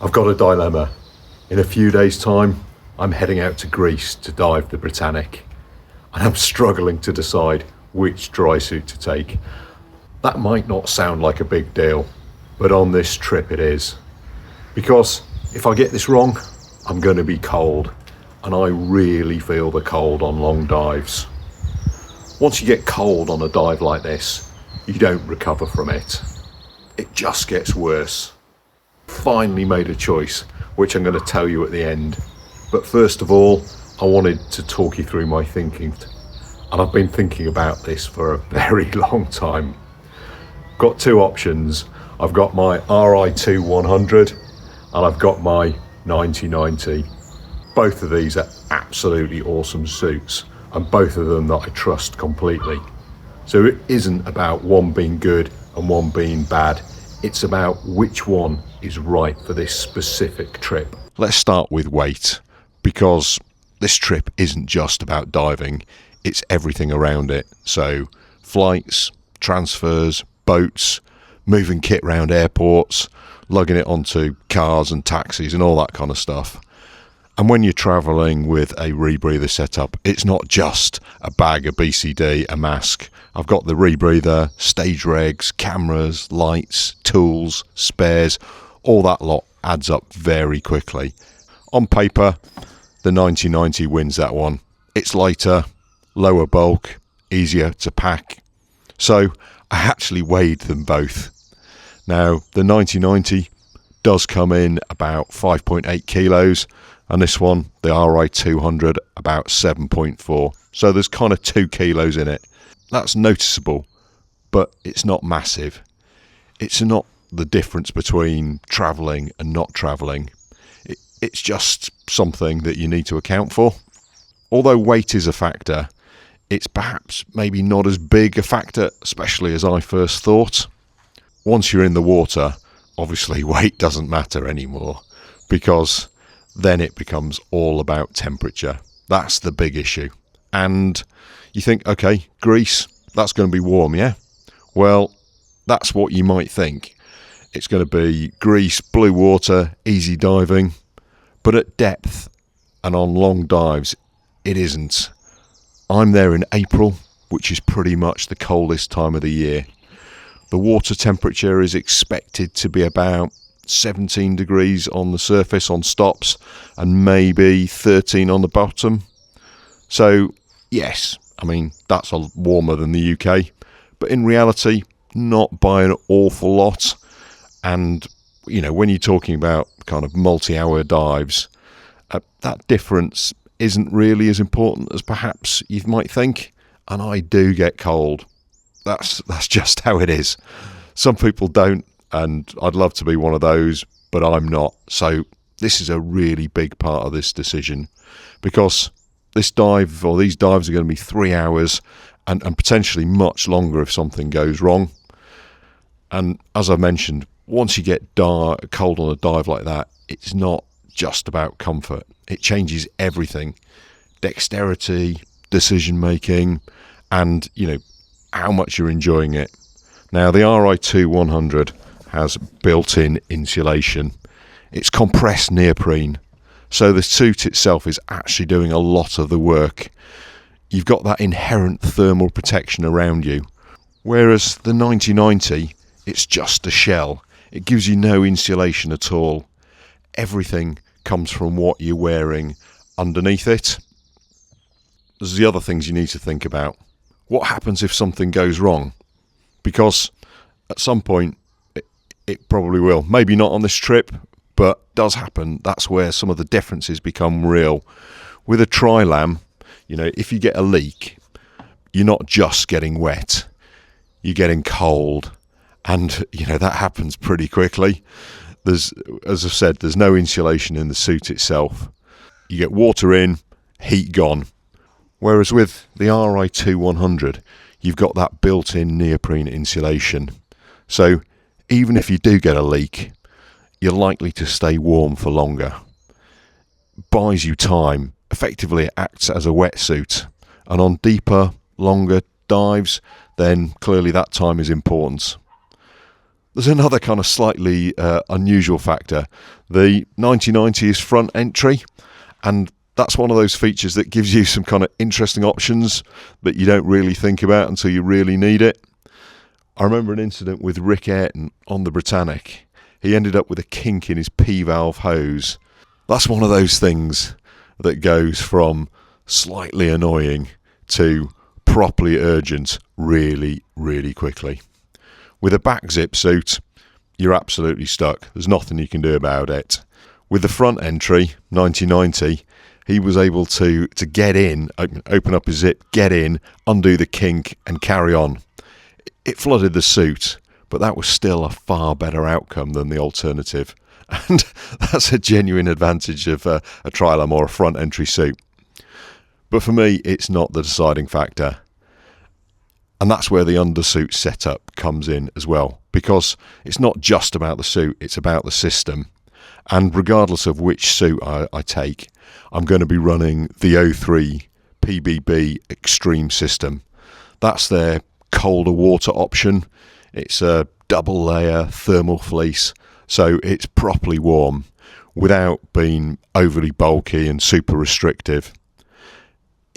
I've got a dilemma. In a few days' time, I'm heading out to Greece to dive the Britannic, and I'm struggling to decide which dry suit to take. That might not sound like a big deal, but on this trip it is. Because if I get this wrong, I'm going to be cold, and I really feel the cold on long dives. Once you get cold on a dive like this, you don't recover from it. It just gets worse. Finally made a choice, which I'm going to tell you at the end. But first of all, I wanted to talk you through my thinking. And I've been thinking about this for a very long time. Got two options. I've got my RI2 100 and I've got my 9090. Both of these are absolutely awesome suits, and both of them that I trust completely. So it isn't about one being good and one being bad. It's about which one is right for this specific trip. Let's start with weight, because this trip isn't just about diving, it's everything around it. So flights, transfers, boats, moving kit around airports, lugging it onto cars and taxis and all that kind of stuff. And when you're travelling with a rebreather setup, it's not just a bag of BCD, a mask. I've got the rebreather, stage regs, cameras, lights, tools, spares. All that lot adds up very quickly. On paper, the 9090 wins that one. It's lighter, lower bulk, easier to pack. So I actually weighed them both. Now, the 9090 does come in about 5.8 kilos. And this one, the RI200, about 7.4. So there's kind of 2 kilos in it. That's noticeable, but it's not massive. It's not the difference between travelling and not travelling. It's just something that you need to account for. Although weight is a factor, it's perhaps maybe not as big a factor, especially as I first thought. Once you're in the water, obviously weight doesn't matter anymore, because then it becomes all about temperature. That's the big issue. And you think, okay, Greece, that's going to be warm, yeah? Well, that's what you might think. It's going to be Greece, blue water, easy diving. But at depth and on long dives, it isn't. I'm there in April, which is pretty much the coldest time of the year. The water temperature is expected to be about 17 degrees on the surface on stops and maybe 13 on the bottom. So yes, I mean, that's warmer than the UK, but in reality not by an awful lot. And you know, when you're talking about kind of multi-hour dives, that difference isn't really as important as perhaps you might think. And I do get cold. That's just how it is. Some people don't, and I'd love to be one of those, but I'm not. So this is a really big part of this decision, because this dive, or these dives, are going to be 3 hours and potentially much longer if something goes wrong. And as I mentioned, once you get cold on a dive like that, it's not just about comfort. It changes everything. Dexterity, decision making, and you know, how much you're enjoying it. Now, the RI2 100 has built-in insulation. It's compressed neoprene, so the suit itself is actually doing a lot of the work. You've got that inherent thermal protection around you, whereas the 9090, it's just a shell. It gives you no insulation at all. Everything comes from what you're wearing underneath it. There's the other things you need to think about. What happens if something goes wrong? Because at some point it probably will. Maybe not on this trip, but does happen. That's where some of the differences become real. With a tri-lam, you know, if you get a leak, you're not just getting wet, you're getting cold. And, you know, that happens pretty quickly. As I've said, there's no insulation in the suit itself. You get water in, heat gone. Whereas with the RI2 100, you've got that built-in neoprene insulation. So even if you do get a leak, you're likely to stay warm for longer. Buys you time. Effectively, it acts as a wetsuit. And on deeper, longer dives, then clearly that time is important. There's another kind of slightly unusual factor. The 9090 is front entry, and that's one of those features that gives you some kind of interesting options that you don't really think about until you really need it. I remember an incident with Rick Ayrton on the Britannic. He ended up with a kink in his P-valve hose. That's one of those things that goes from slightly annoying to properly urgent really, really quickly. With a back zip suit, you're absolutely stuck. There's nothing you can do about it. With the front entry, 9090, he was able to get in, open up his zip, get in, undo the kink and carry on. It flooded the suit, but that was still a far better outcome than the alternative. And that's a genuine advantage of a Dilemma or a front entry suit. But for me, it's not the deciding factor. And that's where the undersuit setup comes in as well, because it's not just about the suit, it's about the system. And regardless of which suit I take, I'm going to be running the O3 PBB Extreme system. That's their colder water option. It's a double layer thermal fleece, so it's properly warm without being overly bulky and super restrictive.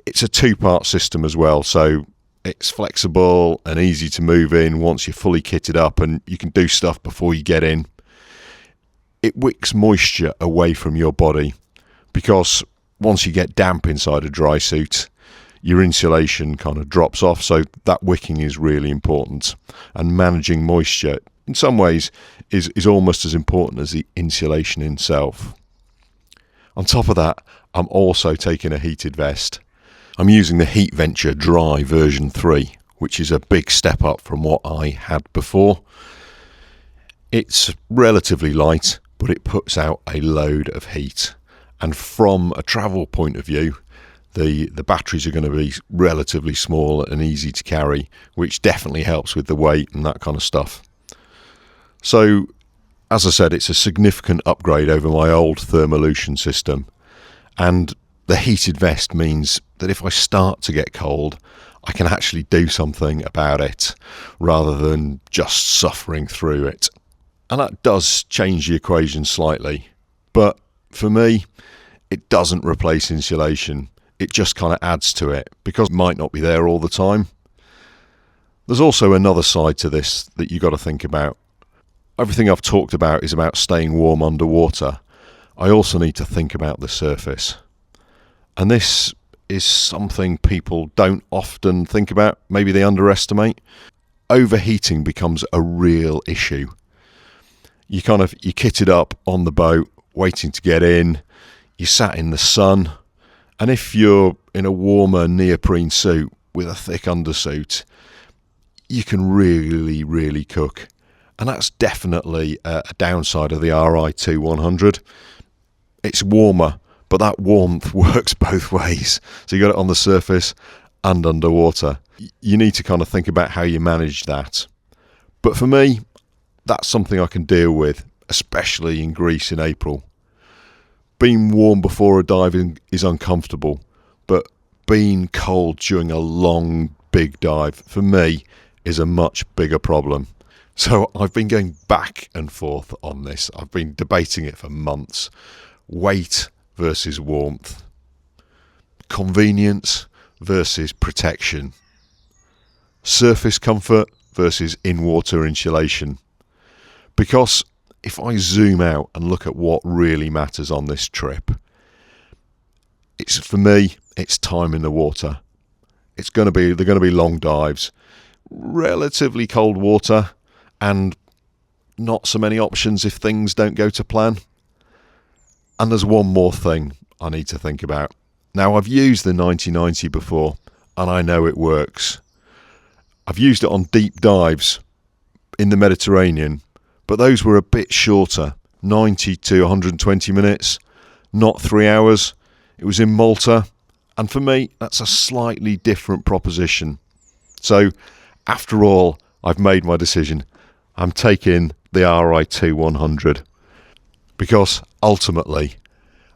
It's a two-part system as well, so it's flexible and easy to move in once you're fully kitted up and you can do stuff before you get in. It wicks moisture away from your body, because once you get damp inside a dry suit, your insulation kind of drops off, so that wicking is really important. And managing moisture in some ways is almost as important as the insulation itself. On top of that, I'm also taking a heated vest. I'm using the Heat Venture Dry version 3, which is a big step up from what I had before. It's relatively light, but it puts out a load of heat. And from a travel point of view, the batteries are going to be relatively small and easy to carry, which definitely helps with the weight and that kind of stuff. So, as I said, it's a significant upgrade over my old Thermolution system. And the heated vest means that if I start to get cold, I can actually do something about it rather than just suffering through it. And that does change the equation slightly. But for me, it doesn't replace insulation. It just kind of adds to it, because it might not be there all the time. There's also another side to this that you've got to think about. Everything I've talked about is about staying warm underwater. I also need to think about the surface. And this is something people don't often think about. Maybe they underestimate. Overheating becomes a real issue. You kitted up on the boat, waiting to get in. You sat in the sun. And if you're in a warmer neoprene suit with a thick undersuit, you can really, really cook. And that's definitely a downside of the RI2100. It's warmer, but that warmth works both ways. So you got it on the surface and underwater. You need to kind of think about how you manage that. But for me, that's something I can deal with, especially in Greece in April. Being warm before a dive is uncomfortable, but being cold during a long, big dive, for me, is a much bigger problem. So I've been going back and forth on this. I've been debating it for months. Weight versus warmth. Convenience versus protection. Surface comfort versus in-water insulation. Because if I zoom out and look at what really matters on this trip, for me, it's time in the water. They're going to be long dives, relatively cold water, and not so many options if things don't go to plan. And there's one more thing I need to think about. Now, I've used the 9090 before, and I know it works. I've used it on deep dives in the Mediterranean, but those were a bit shorter, 90 to 120 minutes, not 3 hours. It was in Malta, and for me, that's a slightly different proposition. So, after all, I've made my decision. I'm taking the RI2100, because ultimately,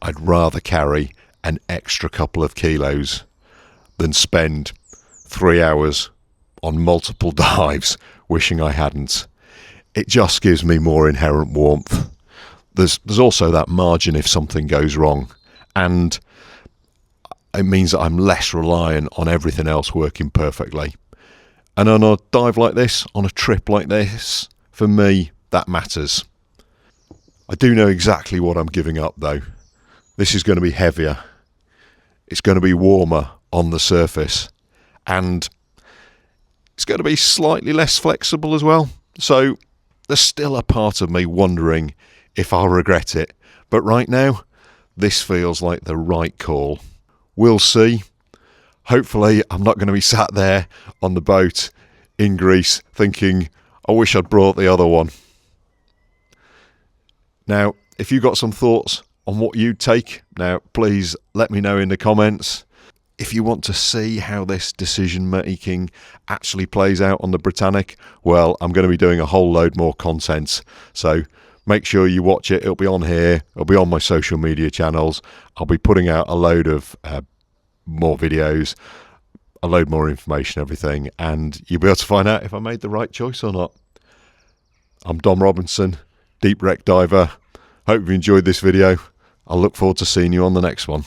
I'd rather carry an extra couple of kilos than spend 3 hours on multiple dives wishing I hadn't. it just gives me more inherent warmth. There's also that margin if something goes wrong, and it means that I'm less reliant on everything else working perfectly. And on a dive like this, on a trip like this, for me, that matters. I do know exactly what I'm giving up though. This is going to be heavier. It's going to be warmer on the surface, and it's going to be slightly less flexible as well. So there's still a part of me wondering if I'll regret it. But right now, this feels like the right call. We'll see. Hopefully, I'm not going to be sat there on the boat in Greece thinking, I wish I'd brought the other one. Now, if you've got some thoughts on what you'd take, now please let me know in the comments. If you want to see how this decision making actually plays out on the Britannic, well, I'm going to be doing a whole load more content. So make sure you watch it. It'll be on here. It'll be on my social media channels. I'll be putting out a load of more videos, a load more information, everything, and you'll be able to find out if I made the right choice or not. I'm Dom Robinson, Deep Wreck Diver. Hope you enjoyed this video. I'll look forward to seeing you on the next one.